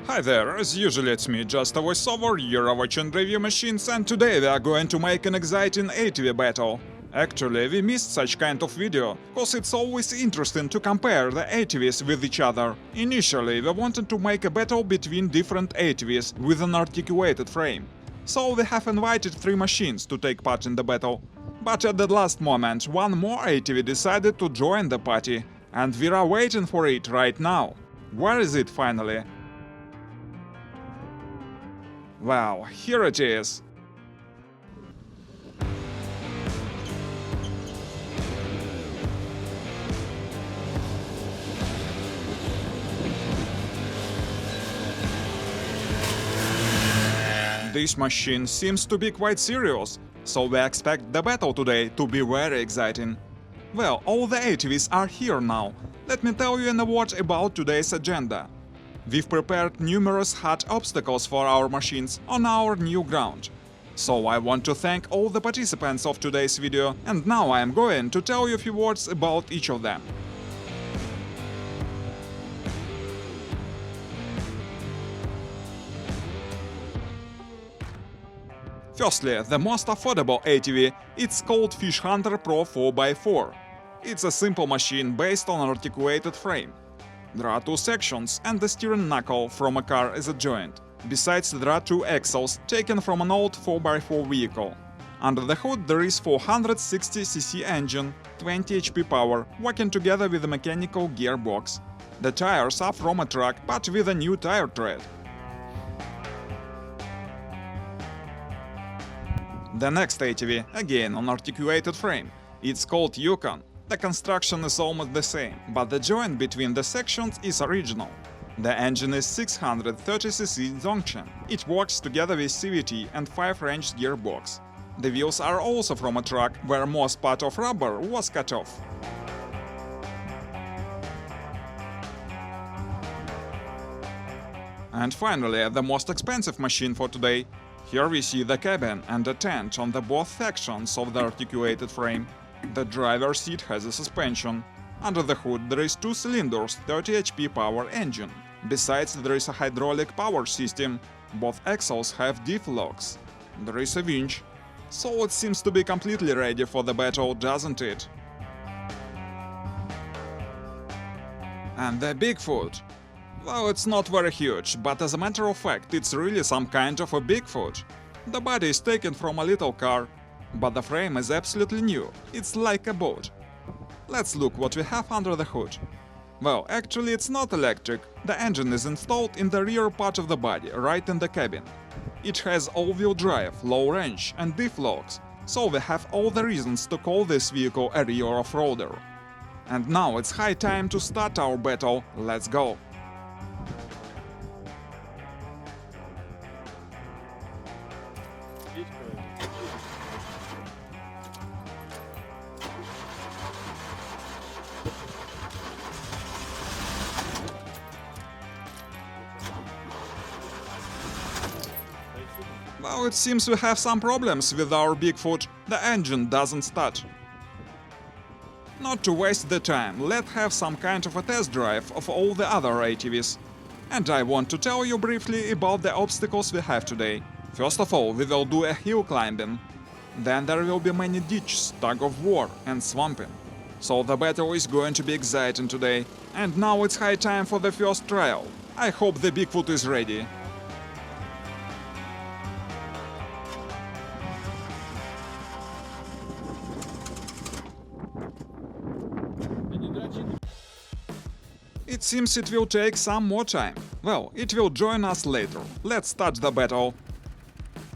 Hi there, as usual it's me, just a voiceover, you're watching Review Machines, and today we are going to make an exciting ATV battle. Actually, we missed such kind of video, cause it's always interesting to compare the ATVs with each other. Initially, we wanted to make a battle between different ATVs with an articulated frame. So we have invited 3 machines to take part in the battle. But at the last moment, one more ATV decided to join the party, and we are waiting for it right now. Where is it finally? Wow, here it is. This machine seems to be quite serious, so we expect the battle today to be very exciting. Well, all the ATVs are here now. Let me tell you in a word about today's agenda. We've prepared numerous hard obstacles for our machines on our new ground. So I want to thank all the participants of today's video, and now I am going to tell you a few words about each of them. Firstly, the most affordable ATV, it's called Fish Hunter Pro 4x4. It's a simple machine based on an articulated frame. There are 2 sections, and the steering knuckle from a car is a joint. Besides, there are 2 axles taken from an old 4x4 vehicle. Under the hood there is 460cc engine, 20 HP power, working together with a mechanical gearbox. The tires are from a truck, but with a new tire tread. The next ATV, again on articulated frame. It's called Yukon. The construction is almost the same, but the joint between the sections is original. The engine is 630cc Zongchen. It works together with CVT and 5-range gearbox. The wheels are also from a truck, where most part of rubber was cut off. And finally, the most expensive machine for today. Here we see the cabin and a tent on the both sections of the articulated frame. The driver's seat has a suspension. Under the hood there is 2 cylinders, 30 HP power engine. Besides, there is a hydraulic power system. Both axles have diff locks. There is a winch. So it seems to be completely ready for the battle, doesn't it? And the Bigfoot. Well, it's not very huge, but as a matter of fact, it's really some kind of a Bigfoot. The body is taken from a little car, but the frame is absolutely new. It's like a boat. Let's look what we have under the hood. Well, actually it's not electric. The engine is installed in the rear part of the body, right in the cabin. It has all-wheel drive, low range and diff locks, so we have all the reasons to call this vehicle a rear off-roader. And now it's high time to start our battle. Let's go! Well, it seems we have some problems with our Bigfoot. The engine doesn't start. Not to waste the time, let's have some kind of a test drive of all the other ATVs. And I want to tell you briefly about the obstacles we have today. First of all, we will do a hill climbing. Then there will be many ditches, tug of war and swamping. So the battle is going to be exciting today. And now it's high time for the first trial. I hope the Bigfoot is ready. It seems it will take some more time. Well, it will join us later. Let's start the battle.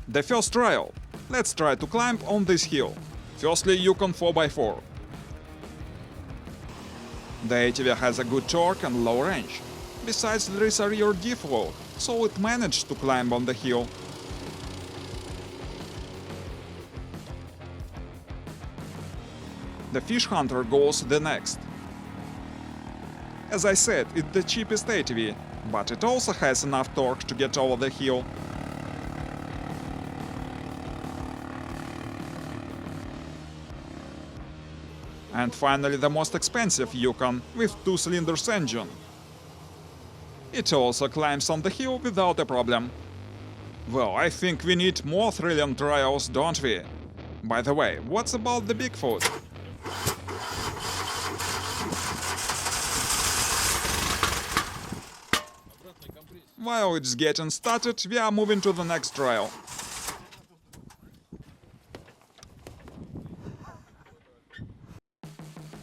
The first trial. Let's try to climb on this hill. Firstly, Yukon 4x4. The ATV has a good torque and low range. Besides, there is a rear diff lock, so it managed to climb on the hill. The fish hunter goes the next. As I said, it's the cheapest ATV, but it also has enough torque to get over the hill. And finally the most expensive Yukon with 2 cylinders engine. It also climbs on the hill without a problem. Well, I think we need more thrilling trials, don't we? By the way, what's about the Bigfoot? While it's getting started, we are moving to the next trial.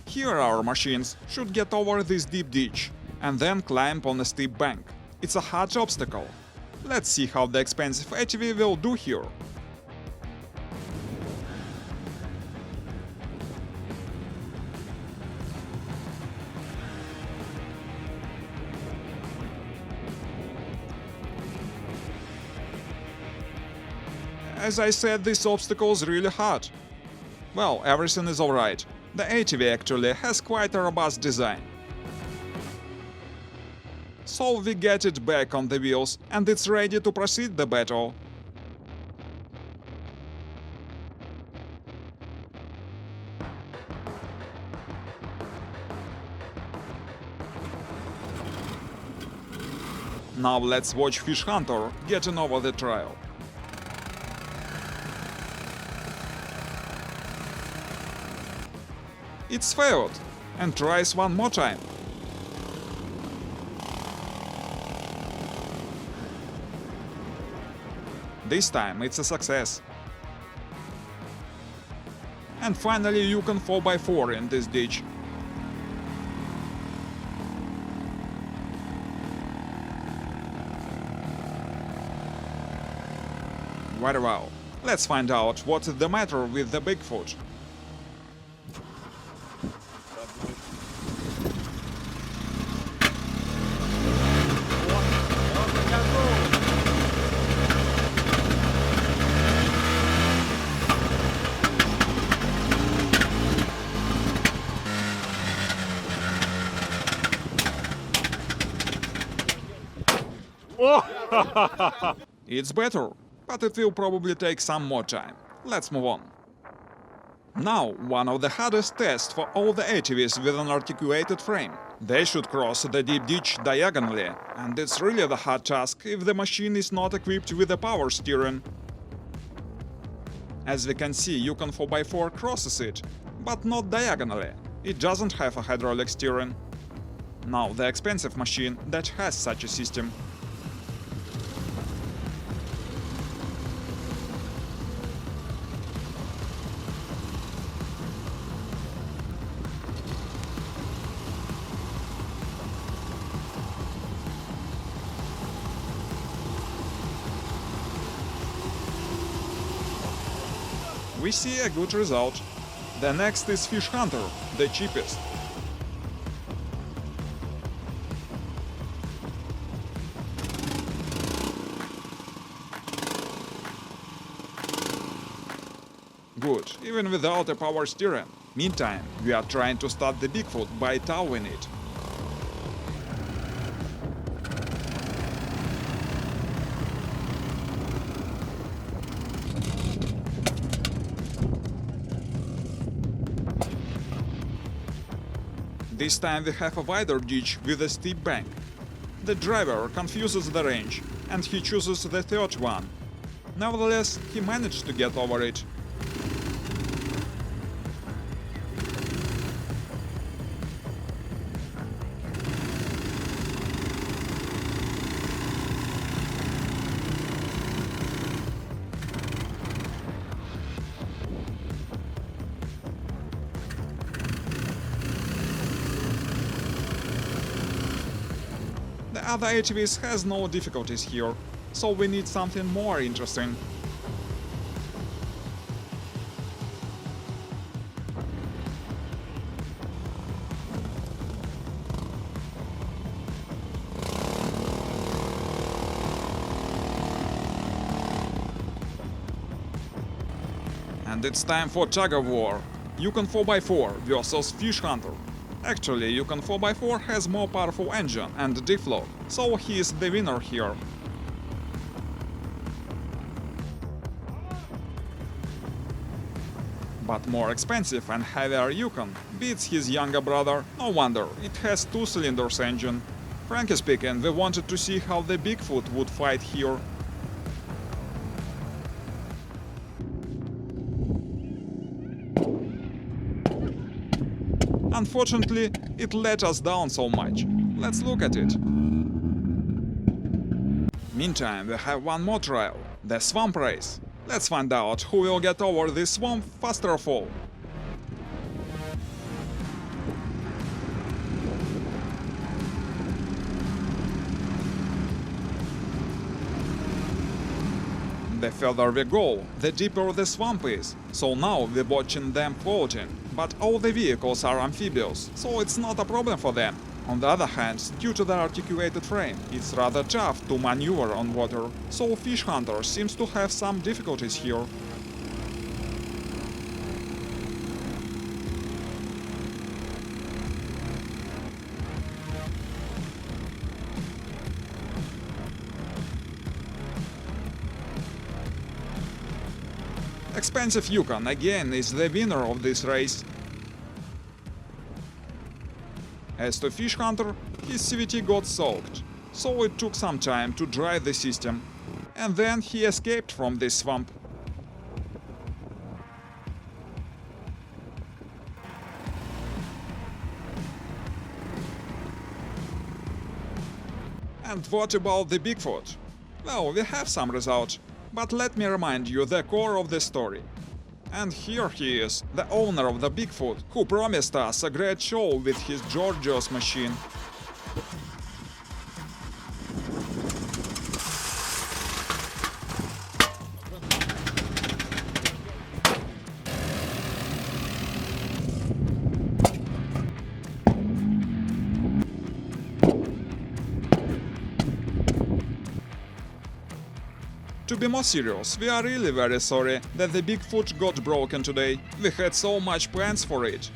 Here our machines should get over this deep ditch and then climb on a steep bank. It's a hard obstacle. Let's see how the expensive ATV will do here. As I said, this obstacle is really hard. Well, everything is alright. The ATV actually has quite a robust design. So we get it back on the wheels and it's ready to proceed the battle. Now let's watch Fish Hunter getting over the trial. It's failed, and tries one more time. This time it's a success. And finally Yukon 4x4 in this ditch. Very well. Let's find out what's the matter with the Bigfoot. It's better, but it will probably take some more time. Let's move on. Now, one of the hardest tests for all the ATVs with an articulated frame. They should cross the deep ditch diagonally, and it's really the hard task if the machine is not equipped with a power steering. As we can see, Yukon 4x4 crosses it, but not diagonally. It doesn't have a hydraulic steering. Now, the expensive machine that has such a system. We see a good result. The next is Fish Hunter, the cheapest. Good, even without a power steering. Meantime, we are trying to start the Bigfoot by towing it. This time we have a wider ditch with a steep bank. The driver confuses the range, and he chooses the third one. Nevertheless, he managed to get over it. The other ATVs has no difficulties here, so we need something more interesting. And it's time for tug of war. Yukon 4x4 versus Fish Hunter. Actually, Yukon 4x4 has more powerful engine and diff-lock, so he is the winner here. But more expensive and heavier Yukon beats his younger brother. No wonder, it has 2-cylinders engine. Frankly speaking, we wanted to see how the Bigfoot would fight here. Unfortunately, it let us down so much. Let's look at it. Meantime, we have one more trial, the swamp race. Let's find out who will get over this swamp faster of all. The further we go, the deeper the swamp is, so now we're watching them floating. But all the vehicles are amphibious, so it's not a problem for them. On the other hand, due to their articulated frame, it's rather tough to maneuver on water, so Fish Hunter seems to have some difficulties here. Expensive Yukon again is the winner of this race. As to Fish Hunter, his CVT got soaked, so it took some time to dry the system, and then he escaped from this swamp. And what about the Bigfoot? Well, we have some result, but let me remind you the core of the story. And here he is, the owner of the Bigfoot, who promised us a great show with his Georgios machine. To be more serious, we are really very sorry that the Bigfoot got broken today. We had so much plans for it.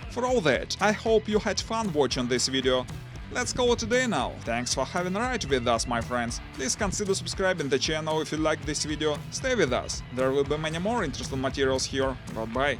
For all that, I hope you had fun watching this video. Let's call it a day now. Thanks for having a ride with us, my friends. Please consider subscribing the channel if you liked this video. Stay with us. There will be many more interesting materials here. Goodbye.